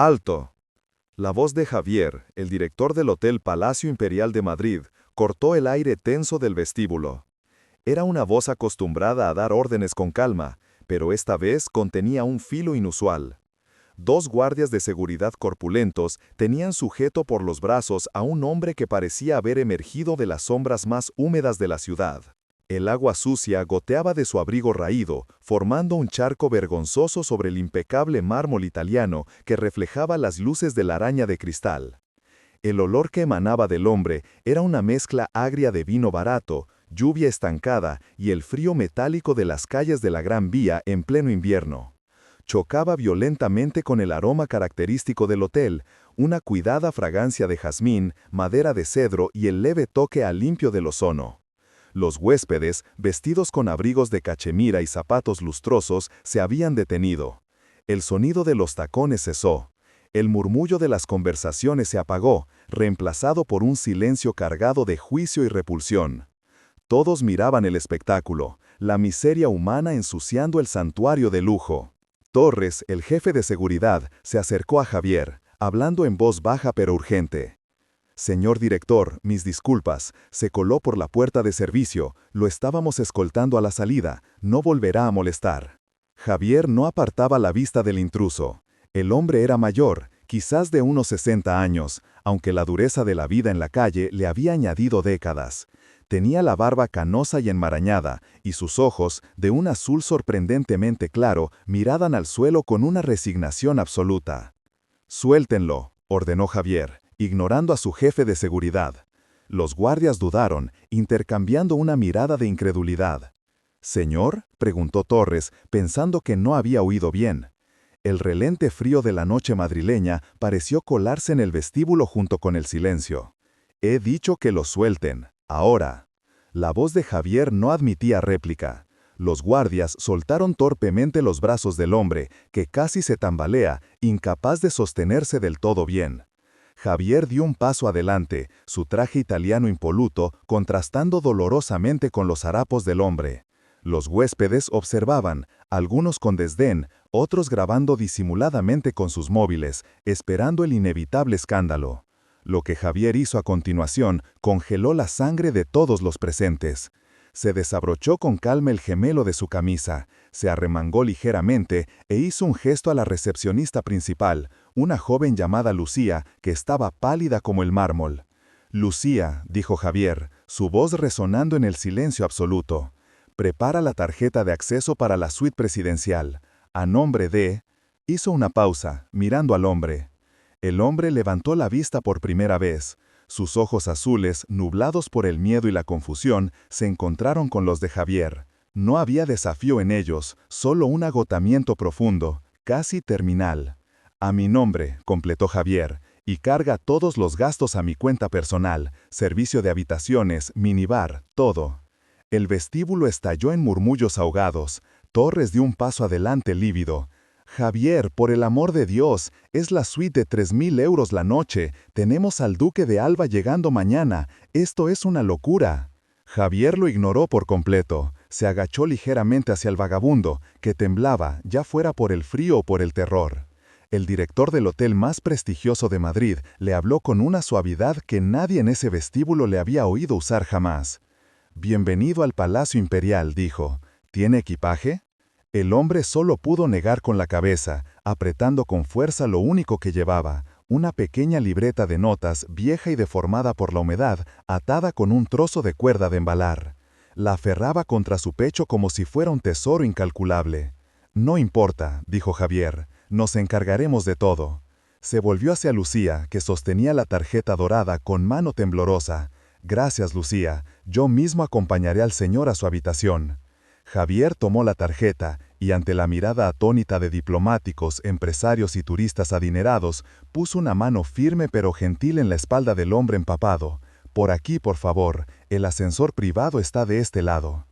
¡Alto! La voz de Javier, el director del Hotel Palacio Imperial de Madrid, cortó el aire tenso del vestíbulo. Era una voz acostumbrada a dar órdenes con calma, pero esta vez contenía un filo inusual. Dos guardias de seguridad corpulentos tenían sujeto por los brazos a un hombre que parecía haber emergido de las sombras más húmedas de la ciudad. El agua sucia goteaba de su abrigo raído, formando un charco vergonzoso sobre el impecable mármol italiano que reflejaba las luces de la araña de cristal. El olor que emanaba del hombre era una mezcla agria de vino barato, lluvia estancada y el frío metálico de las calles de la Gran Vía en pleno invierno. Chocaba violentamente con el aroma característico del hotel, una cuidada fragancia de jazmín, madera de cedro y el leve toque a limpio del ozono. Los huéspedes, vestidos con abrigos de cachemira y zapatos lustrosos, se habían detenido. El sonido de los tacones cesó. El murmullo de las conversaciones se apagó, reemplazado por un silencio cargado de juicio y repulsión. Todos miraban el espectáculo, la miseria humana ensuciando el santuario de lujo. Torres, el jefe de seguridad, se acercó a Javier, hablando en voz baja pero urgente. «Señor director, mis disculpas, se coló por la puerta de servicio, lo estábamos escoltando a la salida, no volverá a molestar». Javier no apartaba la vista del intruso. El hombre era mayor, quizás de unos 60 años, aunque la dureza de la vida en la calle le había añadido décadas. Tenía la barba canosa y enmarañada, y sus ojos, de un azul sorprendentemente claro, miraban al suelo con una resignación absoluta. «Suéltenlo», ordenó Javier, ignorando a su jefe de seguridad. Los guardias dudaron, intercambiando una mirada de incredulidad. «¿Señor?», preguntó Torres, pensando que no había oído bien. El relente frío de la noche madrileña pareció colarse en el vestíbulo junto con el silencio. «He dicho que lo suelten, ahora». La voz de Javier no admitía réplica. Los guardias soltaron torpemente los brazos del hombre, que casi se tambalea, incapaz de sostenerse del todo bien. Javier dio un paso adelante, su traje italiano impoluto contrastando dolorosamente con los harapos del hombre. Los huéspedes observaban, algunos con desdén, otros grabando disimuladamente con sus móviles, esperando el inevitable escándalo. Lo que Javier hizo a continuación congeló la sangre de todos los presentes. Se desabrochó con calma el gemelo de su camisa, se arremangó ligeramente e hizo un gesto a la recepcionista principal, una joven llamada Lucía, que estaba pálida como el mármol. «Lucía», dijo Javier, su voz resonando en el silencio absoluto. «Prepara la tarjeta de acceso para la suite presidencial. A nombre de...». Hizo una pausa, mirando al hombre. El hombre levantó la vista por primera vez. Sus ojos azules, nublados por el miedo y la confusión, se encontraron con los de Javier. No había desafío en ellos, solo un agotamiento profundo, casi terminal. «A mi nombre», completó Javier, «y carga todos los gastos a mi cuenta personal, servicio de habitaciones, minibar, todo». El vestíbulo estalló en murmullos ahogados. Torres dio un paso adelante lívido. «Javier, por el amor de Dios, es la suite de 3.000 euros la noche. Tenemos al duque de Alba llegando mañana. Esto es una locura». Javier lo ignoró por completo. Se agachó ligeramente hacia el vagabundo, que temblaba, ya fuera por el frío o por el terror. El director del hotel más prestigioso de Madrid le habló con una suavidad que nadie en ese vestíbulo le había oído usar jamás. «Bienvenido al Palacio Imperial», dijo. «¿Tiene equipaje?». El hombre solo pudo negar con la cabeza, apretando con fuerza lo único que llevaba, una pequeña libreta de notas vieja y deformada por la humedad, atada con un trozo de cuerda de embalar. La aferraba contra su pecho como si fuera un tesoro incalculable. «No importa», dijo Javier, «nos encargaremos de todo». Se volvió hacia Lucía, que sostenía la tarjeta dorada con mano temblorosa. «Gracias, Lucía, yo mismo acompañaré al señor a su habitación». Javier tomó la tarjeta y, ante la mirada atónita de diplomáticos, empresarios y turistas adinerados, puso una mano firme pero gentil en la espalda del hombre empapado. «Por aquí, por favor, el ascensor privado está de este lado».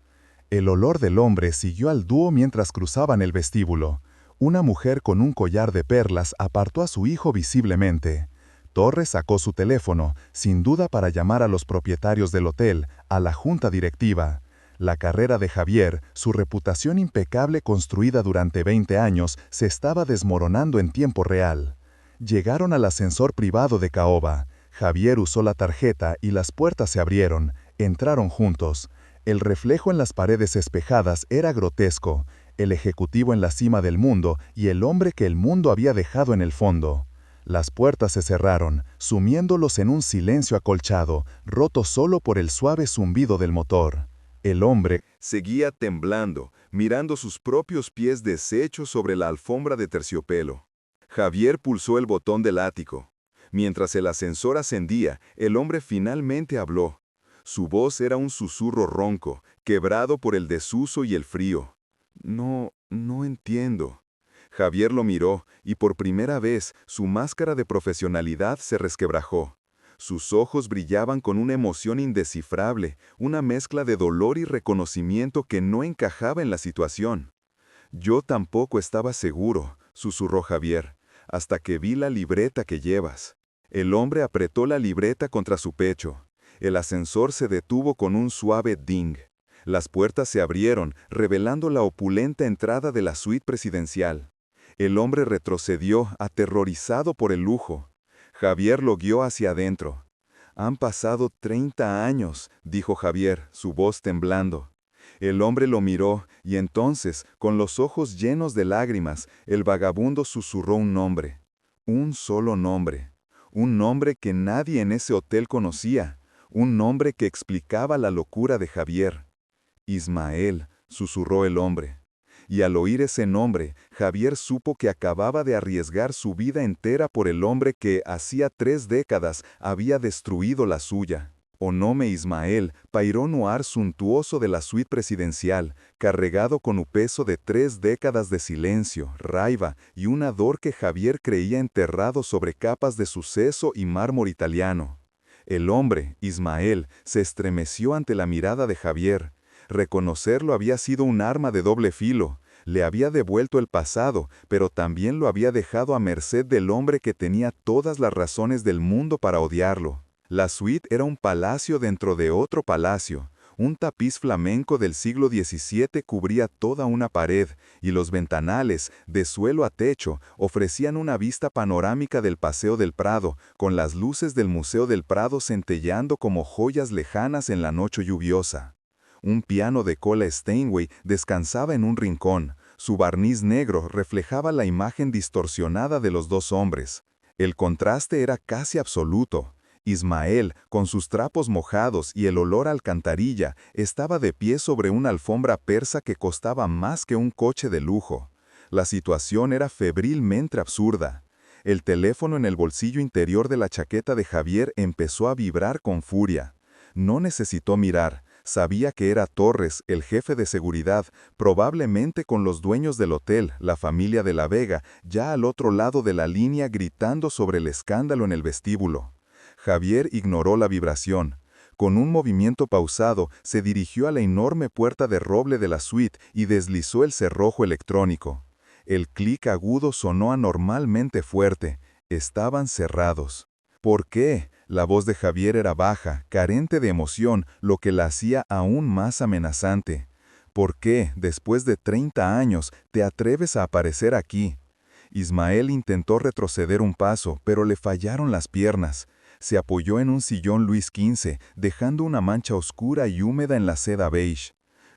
El olor del hombre siguió al dúo mientras cruzaban el vestíbulo. Una mujer con un collar de perlas apartó a su hijo visiblemente. Torres sacó su teléfono, sin duda para llamar a los propietarios del hotel, a la junta directiva. La carrera de Javier, su reputación impecable construida durante 20 años, se estaba desmoronando en tiempo real. Llegaron al ascensor privado de Caoba. Javier usó la tarjeta y las puertas se abrieron. Entraron juntos. El reflejo en las paredes espejadas era grotesco. El ejecutivo en la cima del mundo y el hombre que el mundo había dejado en el fondo. Las puertas se cerraron, sumiéndolos en un silencio acolchado, roto solo por el suave zumbido del motor. El hombre seguía temblando, mirando sus propios pies deshechos sobre la alfombra de terciopelo. Javier pulsó el botón del ático. Mientras el ascensor ascendía, el hombre finalmente habló. Su voz era un susurro ronco, quebrado por el desuso y el frío. No entiendo. Javier lo miró, y por primera vez su máscara de profesionalidad se resquebrajó. Sus ojos brillaban con una emoción indescifrable, una mezcla de dolor y reconocimiento que no encajaba en la situación. Yo tampoco estaba seguro, susurró Javier, hasta que vi la libreta que llevas. El hombre apretó la libreta contra su pecho. El ascensor se detuvo con un suave ding. Las puertas se abrieron, revelando la opulenta entrada de la suite presidencial. El hombre retrocedió, aterrorizado por el lujo. Javier lo guió hacia adentro. «Han pasado 30 años», dijo Javier, su voz temblando. El hombre lo miró, y entonces, con los ojos llenos de lágrimas, el vagabundo susurró un nombre. Un solo nombre. Un nombre que nadie en ese hotel conocía. Un nombre que explicaba la locura de Javier. «Ismael», susurró el hombre. Y al oír ese nombre, Javier supo que acababa de arriesgar su vida entera por el hombre que, hacía 3 décadas, había destruido la suya. Onome Ismael pairó un ar suntuoso de la suite presidencial, cargado con un peso de 3 décadas de silencio, raiva y un ardor que Javier creía enterrado sobre capas de suceso y mármol italiano. El hombre, Ismael, se estremeció ante la mirada de Javier. Reconocerlo había sido un arma de doble filo. Le había devuelto el pasado, pero también lo había dejado a merced del hombre que tenía todas las razones del mundo para odiarlo. La suite era un palacio dentro de otro palacio. Un tapiz flamenco del siglo XVII cubría toda una pared, y los ventanales, de suelo a techo, ofrecían una vista panorámica del Paseo del Prado, con las luces del Museo del Prado centelleando como joyas lejanas en la noche lluviosa. Un piano de cola Steinway descansaba en un rincón. Su barniz negro reflejaba la imagen distorsionada de los 2 hombres. El contraste era casi absoluto. Ismael, con sus trapos mojados y el olor a alcantarilla, estaba de pie sobre una alfombra persa que costaba más que un coche de lujo. La situación era febrilmente absurda. El teléfono en el bolsillo interior de la chaqueta de Javier empezó a vibrar con furia. No necesitó mirar. Sabía que era Torres, el jefe de seguridad, probablemente con los dueños del hotel, la familia de la Vega, ya al otro lado de la línea gritando sobre el escándalo en el vestíbulo. Javier ignoró la vibración. Con un movimiento pausado, se dirigió a la enorme puerta de roble de la suite y deslizó el cerrojo electrónico. El clic agudo sonó anormalmente fuerte. Estaban cerrados. ¿Por qué? La voz de Javier era baja, carente de emoción, lo que la hacía aún más amenazante. ¿Por qué, después de 30 años, te atreves a aparecer aquí? Ismael intentó retroceder un paso, pero le fallaron las piernas. Se apoyó en un sillón Luis XV, dejando una mancha oscura y húmeda en la seda beige.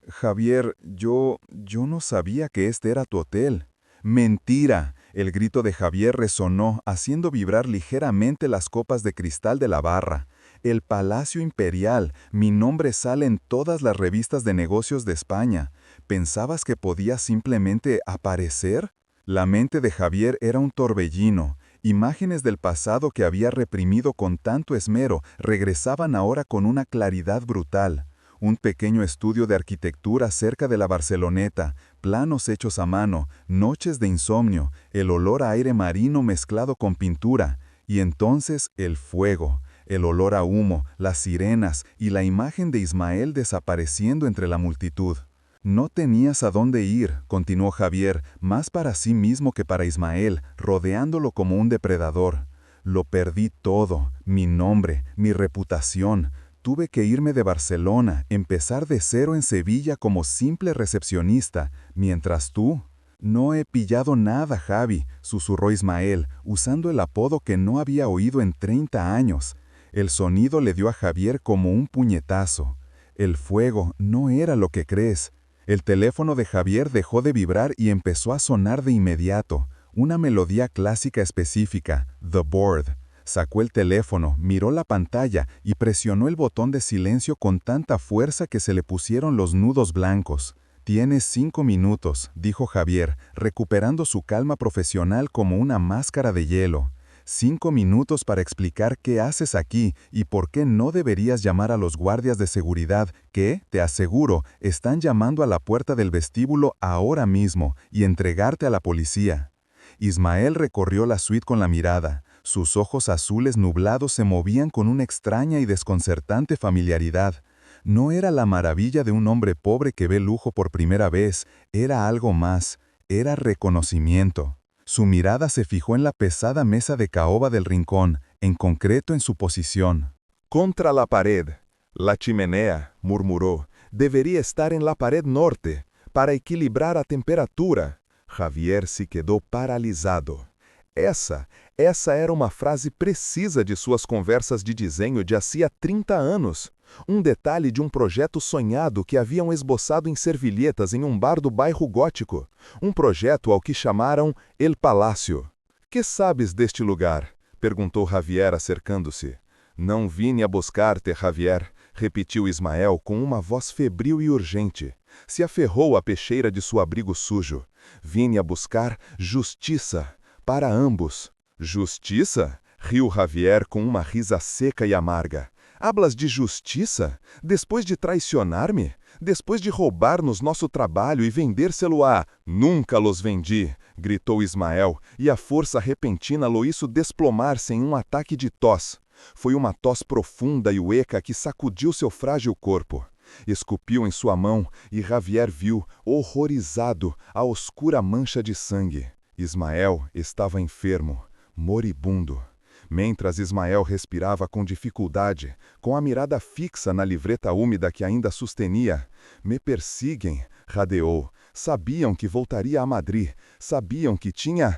«Javier, yo no sabía que este era tu hotel». «¡Mentira!». El grito de Javier resonó, haciendo vibrar ligeramente las copas de cristal de la barra. «El Palacio Imperial, mi nombre sale en todas las revistas de negocios de España. ¿Pensabas que podías simplemente aparecer?». La mente de Javier era un torbellino. Imágenes del pasado que había reprimido con tanto esmero regresaban ahora con una claridad brutal. Un pequeño estudio de arquitectura cerca de la Barceloneta, planos hechos a mano, noches de insomnio, el olor a aire marino mezclado con pintura, y entonces el fuego, el olor a humo, las sirenas y la imagen de Ismael desapareciendo entre la multitud. «No tenías a dónde ir», continuó Javier, más para sí mismo que para Ismael, rodeándolo como un depredador. «Lo perdí todo, mi nombre, mi reputación. Tuve que irme de Barcelona, empezar de cero en Sevilla como simple recepcionista, mientras tú No he pillado nada, Javi, susurró Ismael, usando el apodo que no había oído en 30 años. El sonido le dio a Javier como un puñetazo. El fuego no era lo que crees. El teléfono de Javier dejó de vibrar y empezó a sonar de inmediato. Una melodía clásica específica, The Board. Sacó el teléfono, miró la pantalla y presionó el botón de silencio con tanta fuerza que se le pusieron los nudos blancos. «Tienes 5 minutos», dijo Javier, recuperando su calma profesional como una máscara de hielo. 5 minutos para explicar qué haces aquí y por qué no deberías llamar a los guardias de seguridad que, te aseguro, están llamando a la puerta del vestíbulo ahora mismo y entregarte a la policía. Ismael recorrió la suite con la mirada. Sus ojos azules nublados se movían con una extraña y desconcertante familiaridad. No era la maravilla de un hombre pobre que ve lujo por primera vez, era algo más, era reconocimiento. Su mirada se fijó en la pesada mesa de caoba del rincón, en concreto en su posición. «Contra la pared. La chimenea», murmuró, «debería estar en la pared norte, para equilibrar a temperatura». Javier se quedou paralisado. Essa era uma frase precisa de suas conversas de desenho de há 30 anos. Um detalhe de um projeto sonhado que haviam esboçado em servilhetas em um bar do bairro gótico. Um projeto ao que chamaram El Palácio. «Que sabes deste lugar?» perguntou Javier acercando-se. «Não vine a buscar-te, Javier», repetiu Ismael com uma voz febril e urgente. Se aferrou à peixeira de seu abrigo sujo. «Vine a buscar justiça. Para ambos». «Justiça?» riu Javier com uma risa seca e amarga. «Hablas de justiça? Depois de traicionar-me? Depois de roubar-nos nosso trabalho e vender-se-lo a...» «Nunca los vendi», gritou Ismael, e a força repentina lo hizo desplomar-se em um ataque de tosse. Foi uma tosse profunda e hueca que sacudiu seu frágil corpo. Escupiu em sua mão e Javier viu, horrorizado, a oscura mancha de sangue. Ismael estava enfermo, moribundo. Mentras Ismael respirava com dificuldade, com a mirada fixa na livreta úmida que ainda sustenia, «Me persiguem», radeou. Sabiam que voltaria a Madrid, sabiam que tinha...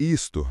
«Isto».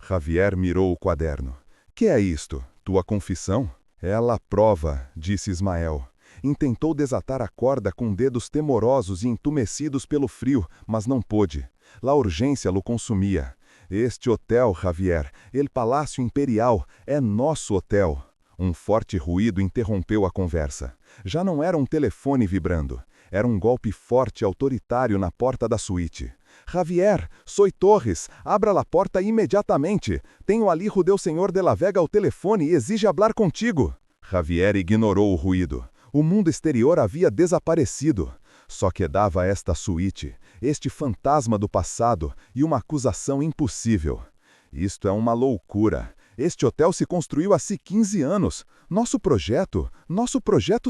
Javier mirou o quaderno. «Que é isto? Tua confissão?» «Ela prova», disse Ismael. Intentou desatar a corda com dedos temorosos e entumecidos pelo frio, mas não pôde. La urgência lo consumia. «Este hotel, Javier, El Palácio Imperial, é nosso hotel». Um forte ruído interrompeu a conversa. Já não era um telefone vibrando. Era um golpe forte e autoritário na porta da suíte. «Javier, soy Torres, abra a porta imediatamente. Tenho ali Rudeu Senhor de la Vega ao telefone e exige hablar contigo». Javier ignorou o ruído. O mundo exterior havia desaparecido. Só quedava esta suíte, este fantasma do passado e uma acusação impossível. «Isto é uma loucura. Este hotel se construiu há 15 anos. Nosso projeto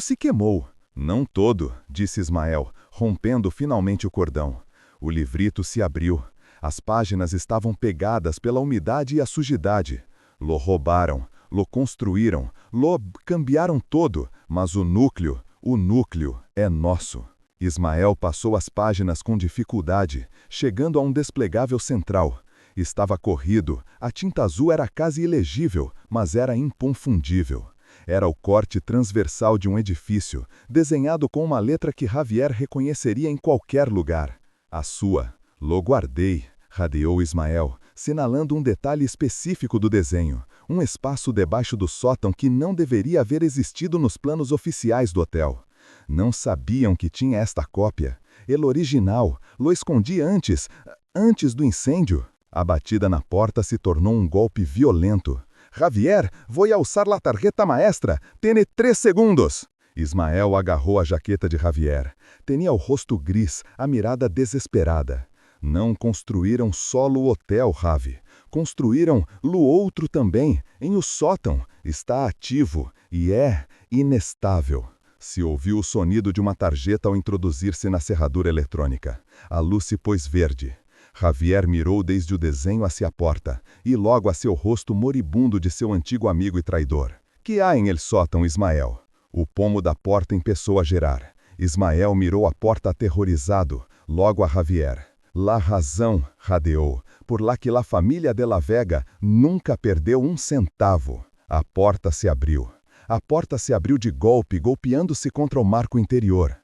se queimou». «Não todo», disse Ismael, rompendo finalmente o cordão. O livrito se abriu. As páginas estavam pegadas pela umidade e a sujidade. Lo roubaram, lo construíram, lo cambiaram todo, mas o núcleo é nosso. Ismael passou as páginas com dificuldade, chegando a um desplegável central. Estava corrido, a tinta azul era quase ilegível, mas era inconfundível. Era o corte transversal de um edifício, desenhado com uma letra que Javier reconheceria em qualquer lugar. A sua. «Lo guardei», radeou Ismael, sinalando um detalhe específico do desenho, um espaço debaixo do sótão que não deveria haver existido nos planos oficiais do hotel. Não sabiam que tinha esta cópia. El original. Lo escondi antes do incêndio. A batida na porta se tornou um golpe violento. «Javier, vou alçar la tarjeta maestra. Tiene 3 segundos». Ismael agarrou a jaqueta de Javier. Tinha o rosto gris, a mirada desesperada. «Não construíram só o hotel, Javi. Construíram o outro também, em o sótão. Está ativo e é inestável». Se ouviu o sonido de uma tarjeta ao introduzir-se na serradura eletrônica. A luz se pôs verde. Javier mirou desde o desenho hacia a porta, e logo a seu rosto moribundo de seu antigo amigo e traidor. «Que há em el sótão, Ismael?» O pomo da porta empeçou a girar. Ismael mirou a porta aterrorizado, logo a Javier. La razão, jadeou, por la que la família de la Vega nunca perdeu um centavo. A porta se abriu. A porta se abriu de golpe, golpeando-se contra o marco interior.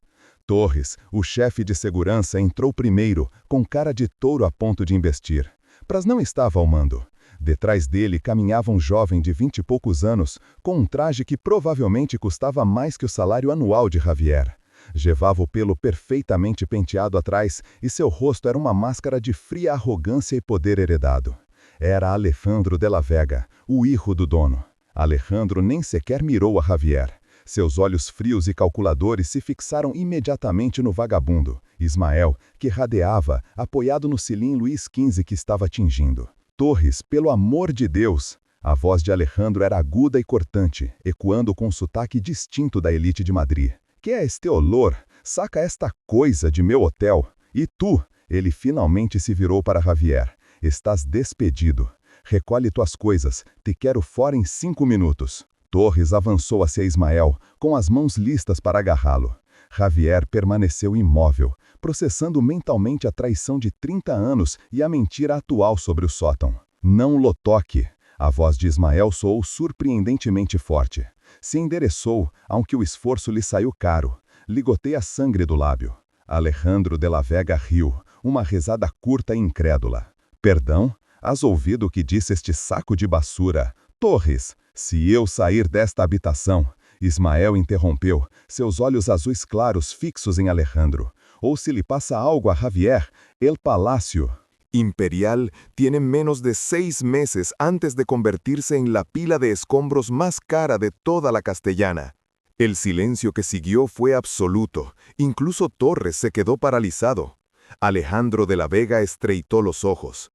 Torres, o chefe de segurança, entrou primeiro, com cara de touro a ponto de investir. Pras não estava ao mando. Detrás dele caminhava um jovem de 20 e poucos anos, com um traje que provavelmente custava mais que o salário anual de Javier. Levava o pelo perfeitamente penteado atrás e seu rosto era uma máscara de fria arrogância e poder heredado. Era Alejandro de la Vega, o hijo do dono. Alejandro nem sequer mirou a Javier. Seus olhos frios e calculadores se fixaram imediatamente no vagabundo, Ismael, que radeava, apoiado no cilim Luís XV que estava tingindo. Torres, pelo amor de Deus! A voz de Alejandro era aguda e cortante, ecoando com um sotaque distinto da elite de Madrid. Que é este olor? Saca esta coisa de meu hotel. E tu? Ele finalmente se virou para Javier. Estás despedido. Recolhe tuas coisas. Te quero fora em 5 minutos. Torres avançou hacia Ismael, com as mãos listas para agarrá-lo. Javier permaneceu imóvel, processando mentalmente a traição de 30 anos e a mentira atual sobre o sótão. Não lo toque. A voz de Ismael soou surpreendentemente forte. Se endereçou, aunque o esforço lhe saiu caro. Ligotei a sangue do lábio. Alejandro de la Vega riu, uma risada curta e incrédula. Perdão? Has ouvido o que disse este saco de basura? Torres, se eu sair desta habitação... Ismael interrompeu, seus olhos azuis claros fixos em Alejandro. Ou se lhe passa algo a Javier, el Palacio Imperial tiene menos de 6 meses antes de convertirse en la pila de escombros más cara de toda la Castellana. El silencio que siguió fue absoluto, incluso Torres se quedó paralizado. Alejandro de la Vega estreitó los ojos.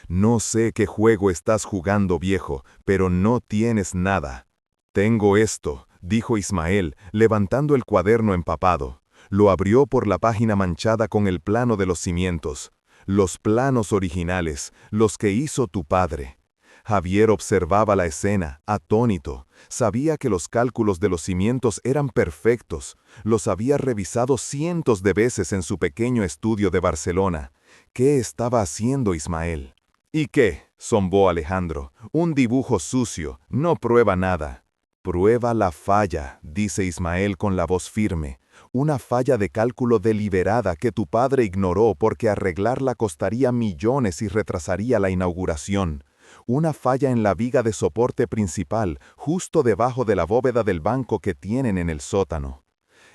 No sé qué juego estás jugando, viejo, pero no tienes nada. Tengo esto, dijo Ismael, levantando el cuaderno empapado. Lo abrió por la página manchada con el plano de los cimientos. Los planos originales, los que hizo tu padre. Javier observaba la escena, atónito. Sabía que los cálculos de los cimientos eran perfectos. Los había revisado cientos de veces en su pequeño estudio de Barcelona. ¿Qué estaba haciendo Ismael? ¿Y qué? Zombó Alejandro. Un dibujo sucio, no prueba nada. Prueba la falla, dice Ismael con la voz firme. Una falla de cálculo deliberada que tu padre ignoró porque arreglarla costaría millones y retrasaría la inauguración. Una falla en la viga de soporte principal, justo debajo de la bóveda del banco que tienen en el sótano.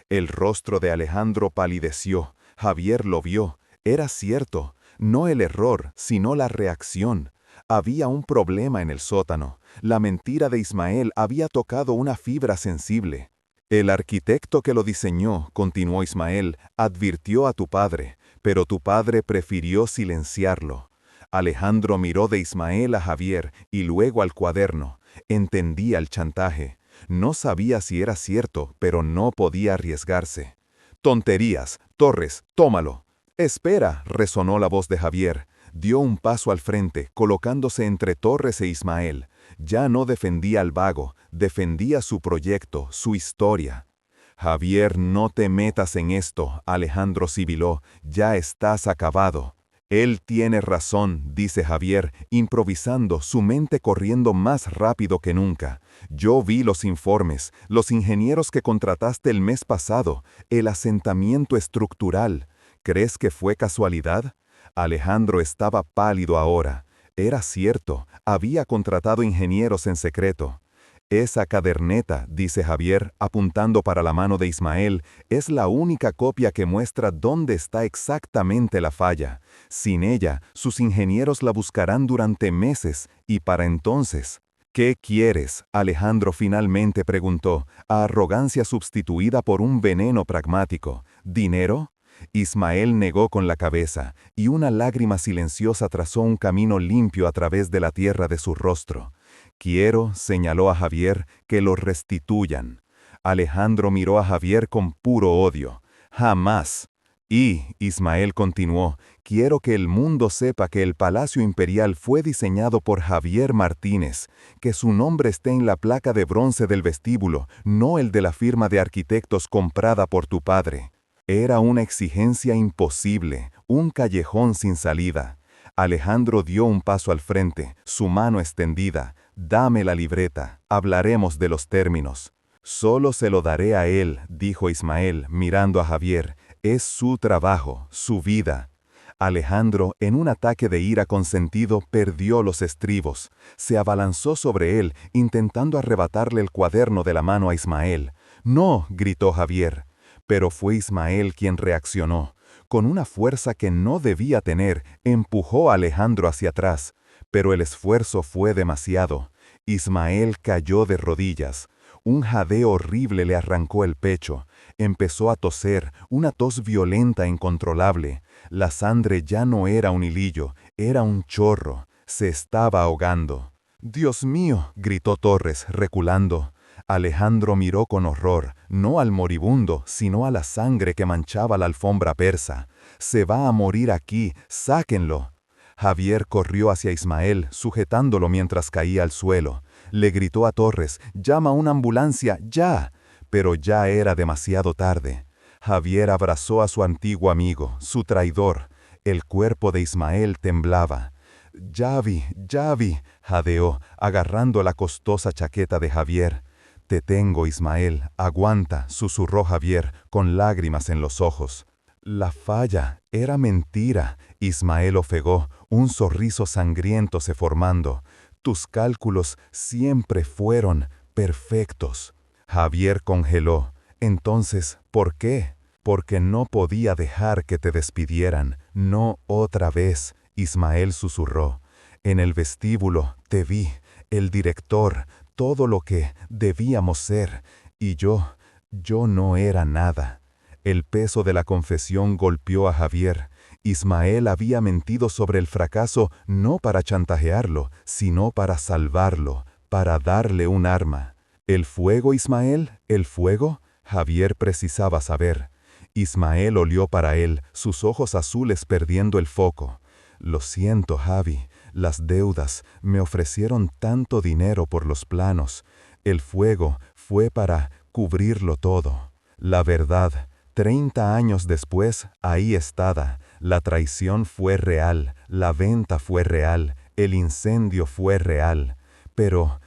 El rostro de Alejandro palideció. Javier lo vio. Era cierto, no el error, sino la reacción. Había un problema en el sótano. La mentira de Ismael había tocado una fibra sensible. El arquitecto que lo diseñó, continuó Ismael, advirtió a tu padre, pero tu padre prefirió silenciarlo. Alejandro miró de Ismael a Javier y luego al cuaderno. Entendía el chantaje. No sabía si era cierto, pero no podía arriesgarse. Tonterías, Torres, tómalo. Espera, resonó la voz de Javier. Dio un paso al frente, colocándose entre Torres e Ismael. Ya no defendía al vago, defendía su proyecto, su historia. Javier, no te metas en esto, Alejandro sibiló, ya estás acabado. Él tiene razón, dice Javier, improvisando, su mente corriendo más rápido que nunca. Yo vi los informes, los ingenieros que contrataste el mes pasado, el asentamiento estructural. ¿Crees que fue casualidad? Alejandro estaba pálido ahora. Era cierto, había contratado ingenieros en secreto. Esa caderneta, dice Javier, apuntando para la mano de Ismael, es la única copia que muestra dónde está exactamente la falla. Sin ella, sus ingenieros la buscarán durante meses, y para entonces... ¿Qué quieres? Alejandro finalmente preguntó, a arrogancia sustituida por un veneno pragmático. ¿Dinero? Ismael negó con la cabeza, y una lágrima silenciosa trazó un camino limpio a través de la tierra de su rostro. Quiero, señaló a Javier, que lo restituyan. Alejandro miró a Javier con puro odio. Jamás. Y, Ismael continuó, quiero que el mundo sepa que el Palacio Imperial fue diseñado por Javier Martínez, que su nombre esté en la placa de bronce del vestíbulo, no el de la firma de arquitectos comprada por tu padre. Era una exigencia imposible, un callejón sin salida. Alejandro dio un paso al frente, su mano extendida. «Dame la libreta, hablaremos de los términos». «Solo se lo daré a él», dijo Ismael, mirando a Javier. «Es su trabajo, su vida». Alejandro, en un ataque de ira consentido, perdió los estribos. Se abalanzó sobre él, intentando arrebatarle el cuaderno de la mano a Ismael. «No», gritó Javier. Pero fue Ismael quien reaccionó. Con una fuerza que no debía tener, empujó a Alejandro hacia atrás. Pero el esfuerzo fue demasiado. Ismael cayó de rodillas. Un jadeo horrible le arrancó el pecho. Empezó a toser, una tos violenta e incontrolable. La sangre ya no era un hilillo, era un chorro. Se estaba ahogando. «¡Dios mío!», gritó Torres, reculando. Alejandro miró con horror, no al moribundo, sino a la sangre que manchaba la alfombra persa. «Se va a morir aquí, sáquenlo». Javier corrió hacia Ismael, sujetándolo mientras caía al suelo. Le gritó a Torres: «¡Llama a una ambulancia, ya!». Pero ya era demasiado tarde. Javier abrazó a su antiguo amigo, su traidor. El cuerpo de Ismael temblaba. «Yavi, Yavi», jadeó, agarrando la costosa chaqueta de Javier. «Te tengo, Ismael, aguanta», susurró Javier, con lágrimas en los ojos. «La falla, era mentira», Ismael ofegó, un sorriso sangriento se formando. «Tus cálculos siempre fueron perfectos». Javier congeló. «Entonces, ¿por qué?». «Porque no podía dejar que te despidieran, no otra vez», Ismael susurró. «En el vestíbulo te vi, el director, todo lo que debíamos ser, y yo no era nada». El peso de la confesión golpeó a Javier. Ismael había mentido sobre el fracaso no para chantajearlo, sino para salvarlo, para darle un arma. ¿El fuego, Ismael? ¿El fuego? Javier precisaba saber. Ismael olió para él, sus ojos azules perdiendo el foco. «Lo siento, Javi, las deudas me ofrecieron tanto dinero por los planos. El fuego fue para cubrirlo todo. La verdad, 30 años después, ahí estaba. La traición fue real, la venta fue real, el incendio fue real. Pero,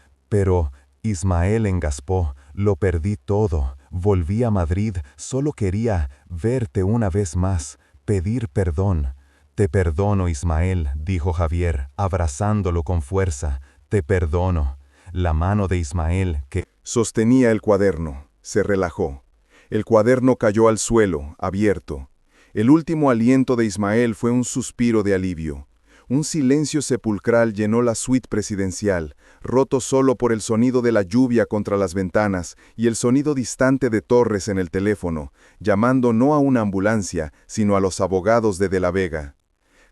Ismael engaspó, lo perdí todo. Volví a Madrid, solo quería verte una vez más, pedir perdón». «Te perdono, Ismael», dijo Javier, abrazándolo con fuerza. «Te perdono». La mano de Ismael, que sostenía el cuaderno, se relajó. El cuaderno cayó al suelo, abierto. El último aliento de Ismael fue un suspiro de alivio. Un silencio sepulcral llenó la suite presidencial, roto solo por el sonido de la lluvia contra las ventanas y el sonido distante de Torres en el teléfono, llamando no a una ambulancia, sino a los abogados de la Vega.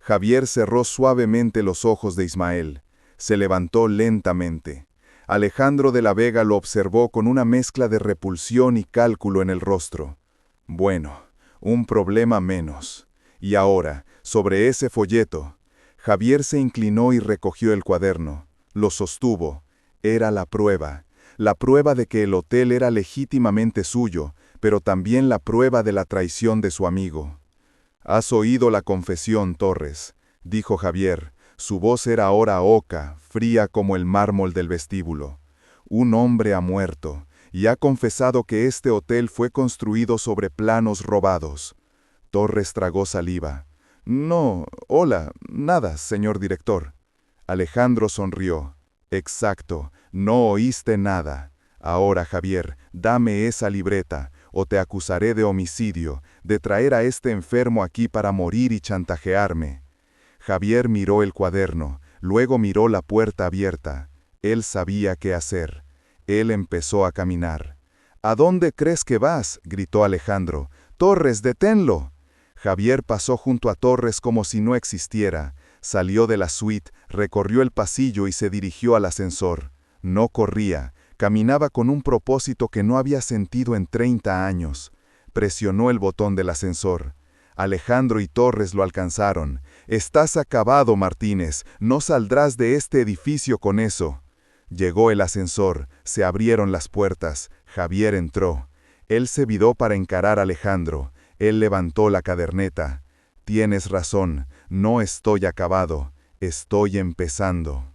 Javier cerró suavemente los ojos de Ismael. Se levantó lentamente. Alejandro de la Vega lo observó con una mezcla de repulsión y cálculo en el rostro. Bueno, un problema menos. Y ahora, sobre ese folleto, Javier se inclinó y recogió el cuaderno. Lo sostuvo. Era la prueba de que el hotel era legítimamente suyo, pero también la prueba de la traición de su amigo. «Has oído la confesión, Torres», dijo Javier. Su voz era ahora oca, fría como el mármol del vestíbulo. «Un hombre ha muerto, y ha confesado que este hotel fue construido sobre planos robados». Torres tragó saliva. «No, hola, nada, señor director». Alejandro sonrió. «Exacto, no oíste nada. Ahora, Javier, dame esa libreta, o te acusaré de homicidio, de traer a este enfermo aquí para morir y chantajearme». Javier miró el cuaderno, luego miró la puerta abierta. Él sabía qué hacer. Él empezó a caminar. «¿A dónde crees que vas?», gritó Alejandro. «Torres, deténlo». Javier pasó junto a Torres como si no existiera. Salió de la suite, recorrió el pasillo y se dirigió al ascensor. No corría, caminaba con un propósito que no había sentido en 30 años. Presionó el botón del ascensor. Alejandro y Torres lo alcanzaron. «Estás acabado, Martínez, no saldrás de este edificio con eso». Llegó el ascensor, se abrieron las puertas, Javier entró. Él se viró para encarar a Alejandro. Él levantó la caderneta. Tienes razón, no estoy acabado, estoy empezando.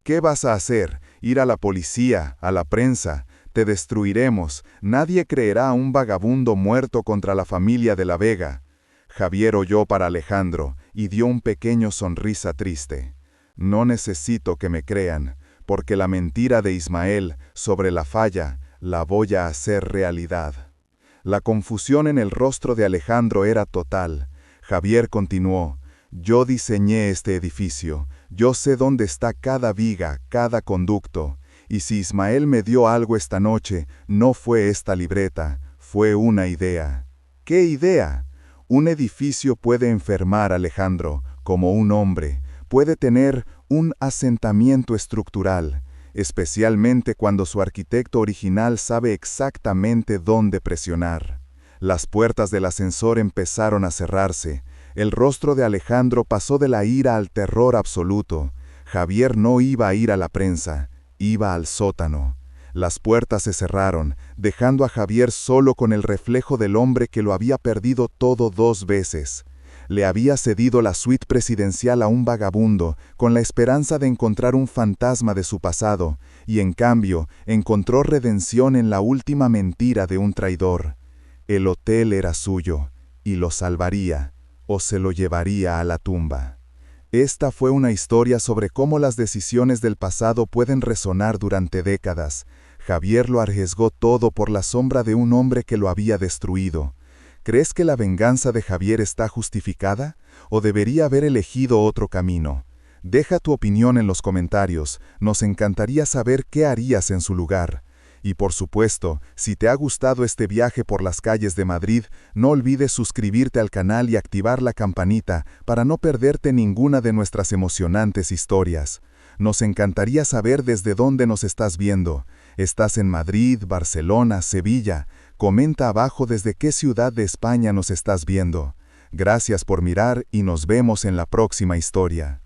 ¿Qué vas a hacer? ¿Ir a la policía, a la prensa? Te destruiremos, nadie creerá a un vagabundo muerto contra la familia de la Vega. Javier oyó para Alejandro y dio un pequeño sonrisa triste. No necesito que me crean, porque la mentira de Ismael sobre la falla la voy a hacer realidad. La confusión en el rostro de Alejandro era total. Javier continuó: yo diseñé este edificio, yo sé dónde está cada viga, cada conducto, y si Ismael me dio algo esta noche, no fue esta libreta, fue una idea. ¿Qué idea? Un edificio puede enfermar, Alejandro, como un hombre, puede tener un asentamiento estructural, especialmente cuando su arquitecto original sabe exactamente dónde presionar. Las puertas del ascensor empezaron a cerrarse. El rostro de Alejandro pasó de la ira al terror absoluto. Javier no iba a ir a la prensa, iba al sótano. Las puertas se cerraron, dejando a Javier solo con el reflejo del hombre que lo había perdido todo 2 veces. Le había cedido la suite presidencial a un vagabundo, con la esperanza de encontrar un fantasma de su pasado, y en cambio encontró redención en la última mentira de un traidor. El hotel era suyo, y lo salvaría, o se lo llevaría a la tumba. Esta fue una historia sobre cómo las decisiones del pasado pueden resonar durante décadas. Javier lo arriesgó todo por la sombra de un hombre que lo había destruido. ¿Crees que la venganza de Javier está justificada? ¿O debería haber elegido otro camino? Deja tu opinión en los comentarios, nos encantaría saber qué harías en su lugar. Y por supuesto, si te ha gustado este viaje por las calles de Madrid, no olvides suscribirte al canal y activar la campanita para no perderte ninguna de nuestras emocionantes historias. Nos encantaría saber desde dónde nos estás viendo. ¿Estás en Madrid, Barcelona, Sevilla? Comenta abajo desde qué ciudad de España nos estás viendo. Gracias por mirar y nos vemos en la próxima historia.